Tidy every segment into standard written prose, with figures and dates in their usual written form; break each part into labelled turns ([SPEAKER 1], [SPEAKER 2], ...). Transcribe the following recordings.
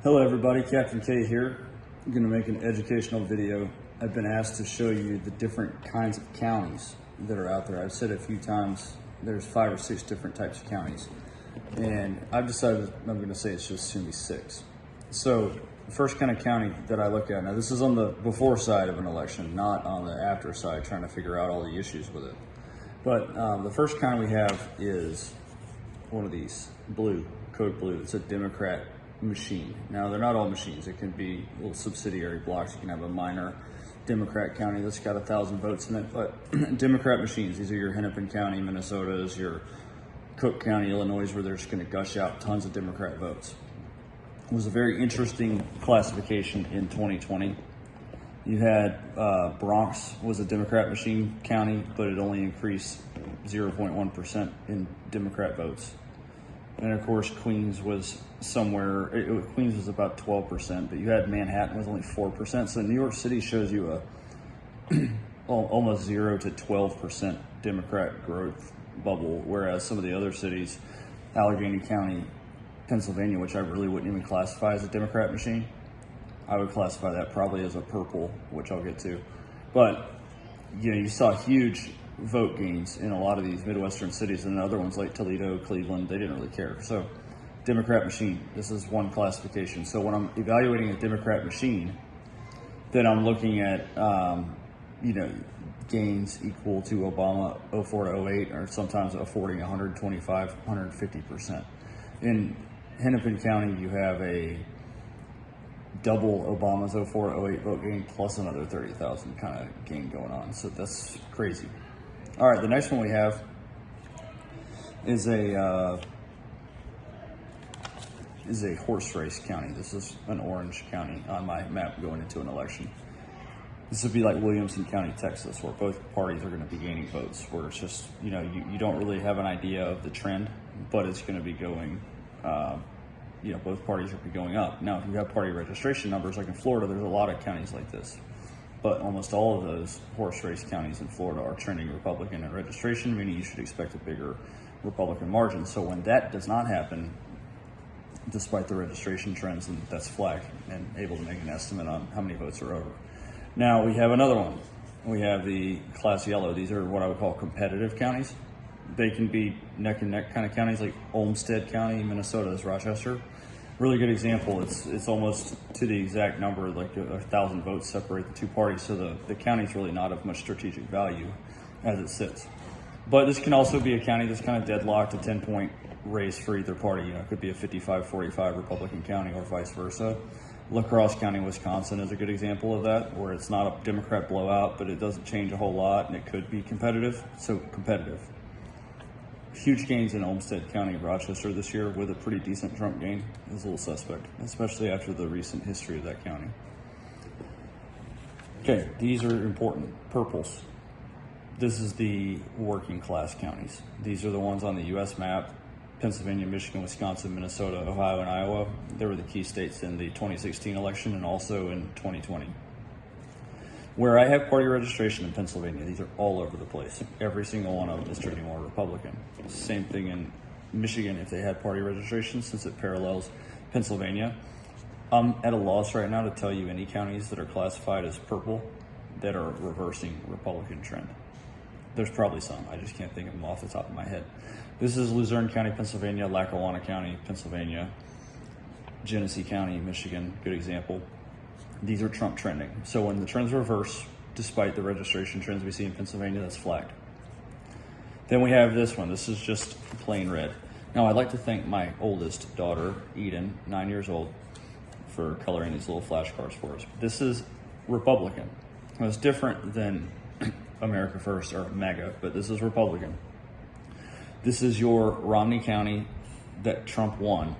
[SPEAKER 1] Hello everybody, Captain K here. I'm going to make an educational video. I've been asked to show you the different kinds of counties that are out there. I've said a few times there's 5 or 6 different types of counties, and I've decided I'm going to say it's just going to be 6. So the first kind of county that I look at, now this is on the before side of an election, not on the after side, trying to figure out all the issues with it. But the first county we have is one of these, blue, code blue. It's a Democrat machine. Now they're not all machines. It can be little subsidiary blocks. You can have a minor Democrat county that's got 1,000 votes in it, but Democrat machines. These are your Hennepin County, Minnesota's, your Cook County, Illinois, where they're just going to gush out tons of Democrat votes. It was a very interesting classification in 2020. You had Bronx was a Democrat machine county, but it only increased 0.1% in Democrat votes. And of course, Queens was somewhere, Queens was about 12%, but you had Manhattan was only 4%. So New York City shows you a almost 0 to 12% Democrat growth bubble, whereas some of the other cities, Allegheny County, Pennsylvania, which I really wouldn't even classify as a Democrat machine, I would classify that probably as a purple, which I'll get to. But you saw huge vote gains in a lot of these Midwestern cities, and other ones like Toledo, Cleveland, they didn't really care. So Democrat machine, this is one classification. So when I'm evaluating a Democrat machine, then I'm looking at gains equal to Obama 04 to 08, or sometimes affording 125, 150%. In Hennepin County, you have a double Obama's 04 to 08 vote gain plus another 30,000 kind of gain going on. So that's crazy. All right, the next one we have is a horse race county. This is an orange county on my map going into an election. This would be like Williamson County, Texas, where both parties are going to be gaining votes, where it's just, you don't really have an idea of the trend, but it's going to be going, both parties will be going up. Now, if you have party registration numbers, like in Florida, there's a lot of counties like this. But almost all of those horse race counties in Florida are trending Republican in registration, meaning you should expect a bigger Republican margin. So when that does not happen, despite the registration trends, and that's flagged and able to make an estimate on how many votes are over. Now we have another one. We have the class yellow. These are what I would call competitive counties. They can be neck and neck kind of counties, like Olmsted County, Minnesota's Rochester. Really good example. It's almost to the exact number, like 1,000 votes separate the two parties. So the county's really not of much strategic value as it sits. But this can also be a county that's kind of deadlocked, a 10-point race for either party. It could be a 55-45 Republican county or vice versa. La Crosse County, Wisconsin is a good example of that, where it's not a Democrat blowout, but it doesn't change a whole lot, and it could be competitive. So competitive. Huge gains in Olmsted County, Rochester this year, with a pretty decent Trump gain. Is a little suspect, especially after the recent history of that county. Okay, these are important. Purples. This is the working class counties. These are the ones on the U.S. map. Pennsylvania, Michigan, Wisconsin, Minnesota, Ohio, and Iowa. They were the key states in the 2016 election and also in 2020. Where I have party registration in Pennsylvania, these are all over the place. Every single one of them is turning more Republican. Same thing in Michigan if they had party registration, since it parallels Pennsylvania. I'm at a loss right now to tell you any counties that are classified as purple that are reversing Republican trend. There's probably some. I just can't think of them off the top of my head. This is Luzerne County, Pennsylvania, Lackawanna County, Pennsylvania, Genesee County, Michigan, good example. These are Trump trending. So when the trends reverse, despite the registration trends we see in Pennsylvania, that's flagged. Then we have this one. This is just plain red. Now, I'd like to thank my oldest daughter, Eden, 9 years old, for coloring these little flashcards for us. This is Republican. Now, it's different than America First or MAGA, but this is Republican. This is your Romney County that Trump won,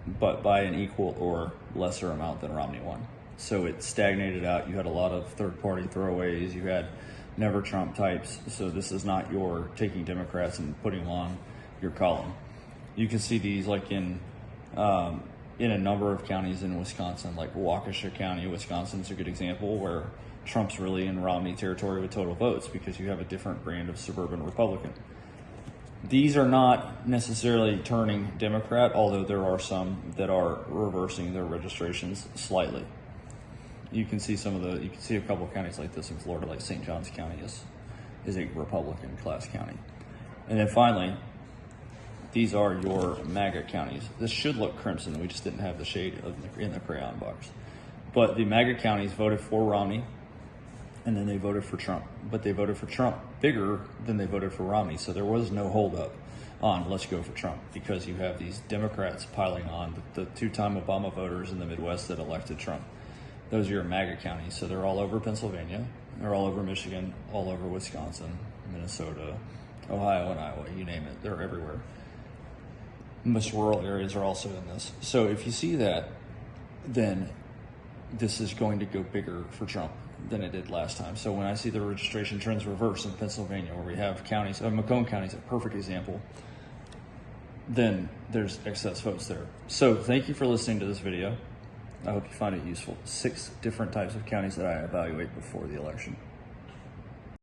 [SPEAKER 1] but by an equal or lesser amount than Romney won. So it stagnated out. You had a lot of third-party throwaways. You had never Trump types. So this is not your taking Democrats and putting them on your column. You can see these like in a number of counties in Wisconsin, like Waukesha County, Wisconsin is a good example where Trump's really in Romney territory with total votes because you have a different brand of suburban Republican. These are not necessarily turning Democrat, although there are some that are reversing their registrations slightly. You can see you can see a couple of counties like this in Florida, like St. Johns County is a Republican class county. And then finally, these are your MAGA counties. This should look crimson. We just didn't have the shade in the crayon box. But the MAGA counties voted for Romney, and then they voted for Trump. But they voted for Trump bigger than they voted for Romney. So there was no holdup on let's go for Trump, because you have these Democrats piling on the two-time Obama voters in the Midwest that elected Trump. Those are your MAGA counties. So they're all over Pennsylvania. They're all over Michigan, all over Wisconsin, Minnesota, Ohio, and Iowa. You name it. They're everywhere. Most rural areas are also in this. So if you see that, then this is going to go bigger for Trump than it did last time. So when I see the registration trends reverse in Pennsylvania, where we have counties, Macomb County is a perfect example, then there's excess votes there. So thank you for listening to this video. I hope you find it useful. 6 different types of counties that I evaluate before the election.